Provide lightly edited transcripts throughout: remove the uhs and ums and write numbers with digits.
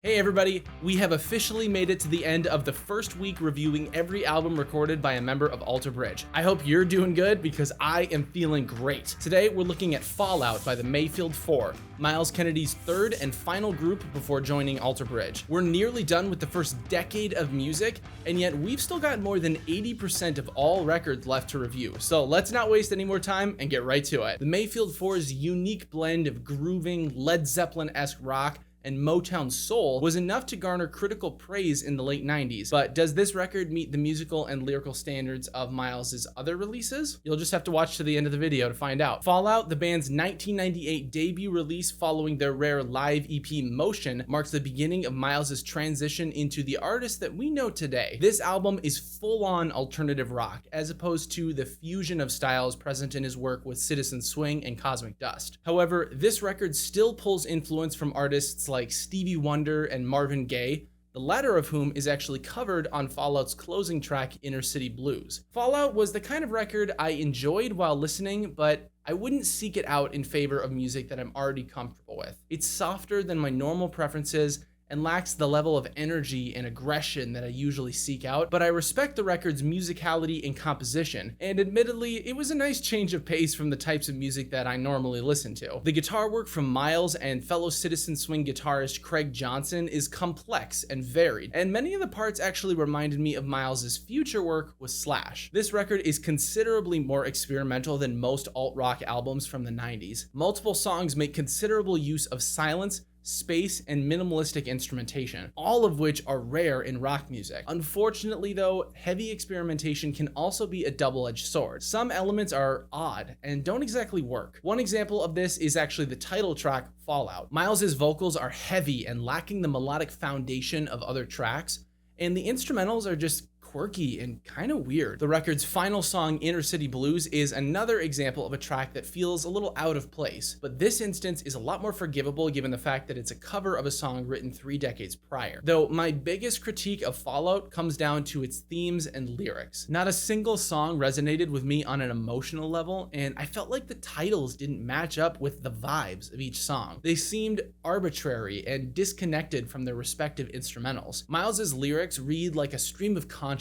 Hey everybody, we have officially made it to the end of the first week reviewing every album recorded by a member of Alter Bridge. I hope you're doing good because I am feeling great. Today we're looking at Fallout by the Mayfield Four, Myles Kennedy's third and final group before joining Alter Bridge. We're nearly done with the first decade of music, and yet we've still got more than 80% of all records left to review. So let's not waste any more time and get right to it. The Mayfield Four's unique blend of grooving, Led Zeppelin-esque rock and Motown soul was enough to garner critical praise in the late 90s. But does this record meet the musical and lyrical standards of Myles' other releases? You'll just have to watch to the end of the video to find out. Fallout, the band's 1998 debut release following their rare live EP Motion, marks the beginning of Myles' transition into the artist that we know today. This album is full-on alternative rock, as opposed to the fusion of styles present in his work with Citizen Swing and Cosmic Dust. However, this record still pulls influence from artists like Stevie Wonder and Marvin Gaye, the latter of whom is actually covered on Fallout's closing track, Inner City Blues. Fallout was the kind of record I enjoyed while listening, but I wouldn't seek it out in favor of music that I'm already comfortable with. It's softer than my normal preferences and lacks the level of energy and aggression that I usually seek out, but I respect the record's musicality and composition, and admittedly, it was a nice change of pace from the types of music that I normally listen to. The guitar work from Myles and fellow Citizen Swing guitarist Craig Johnson is complex and varied, and many of the parts actually reminded me of Myles' future work with Slash. This record is considerably more experimental than most alt-rock albums from the 90s. Multiple songs make considerable use of silence, space, and minimalistic instrumentation, all of which are rare in rock music. Unfortunately though, heavy experimentation can also be a double-edged sword. Some elements are odd and don't exactly work. One example of this is actually the title track, Fallout. Myles' vocals are heavy and lacking the melodic foundation of other tracks, and the instrumentals are just quirky and kind of weird. The record's final song, Inner City Blues, is another example of a track that feels a little out of place, but this instance is a lot more forgivable given the fact that it's a cover of a song written 3 decades prior. Though my biggest critique of Fallout comes down to its themes and lyrics. Not a single song resonated with me on an emotional level, and I felt like the titles didn't match up with the vibes of each song. They seemed arbitrary and disconnected from their respective instrumentals. Myles' lyrics read like a stream of consciousness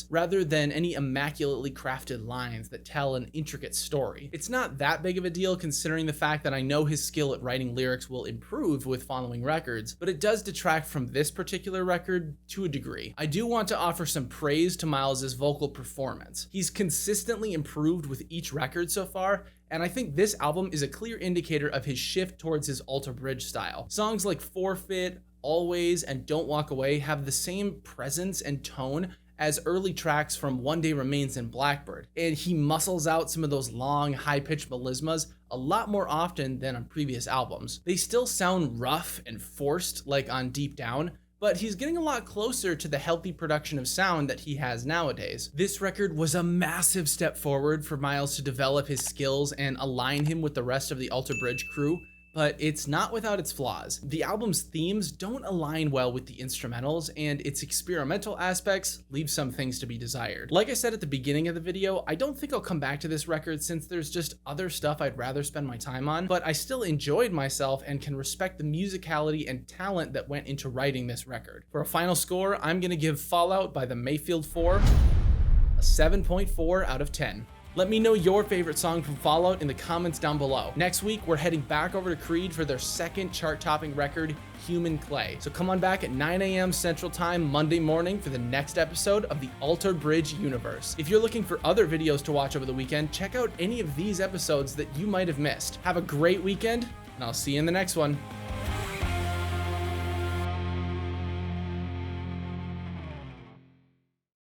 rather than any immaculately crafted lines that tell an intricate story. It's not that big of a deal considering the fact that I know his skill at writing lyrics will improve with following records, but it does detract from this particular record to a degree. I do want to offer some praise to Myles' vocal performance. He's consistently improved with each record so far, and I think this album is a clear indicator of his shift towards his Alter Bridge style. Songs like Forfeit, Always, and Don't Walk Away have the same presence and tone as early tracks from One Day Remains and Blackbird, and he muscles out some of those long, high-pitched melismas a lot more often than on previous albums. They still sound rough and forced like on Deep Down, but he's getting a lot closer to the healthy production of sound that he has nowadays. This record was a massive step forward for Myles to develop his skills and align him with the rest of the Alter Bridge crew, but it's not without its flaws. The album's themes don't align well with the instrumentals, and its experimental aspects leave some things to be desired. Like I said at the beginning of the video, I don't think I'll come back to this record since there's just other stuff I'd rather spend my time on, but I still enjoyed myself and can respect the musicality and talent that went into writing this record. For a final score, I'm gonna give Fallout by the Mayfield Four a 7.4 out of 10. Let me know your favorite song from Fallout in the comments down below. Next week, we're heading back over to Creed for their second chart-topping record, Human Clay. So come on back at 9 a.m. Central Time Monday morning for the next episode of the Alter Bridge universe. If you're looking for other videos to watch over the weekend, check out any of these episodes that you might have missed. Have a great weekend, and I'll see you in the next one.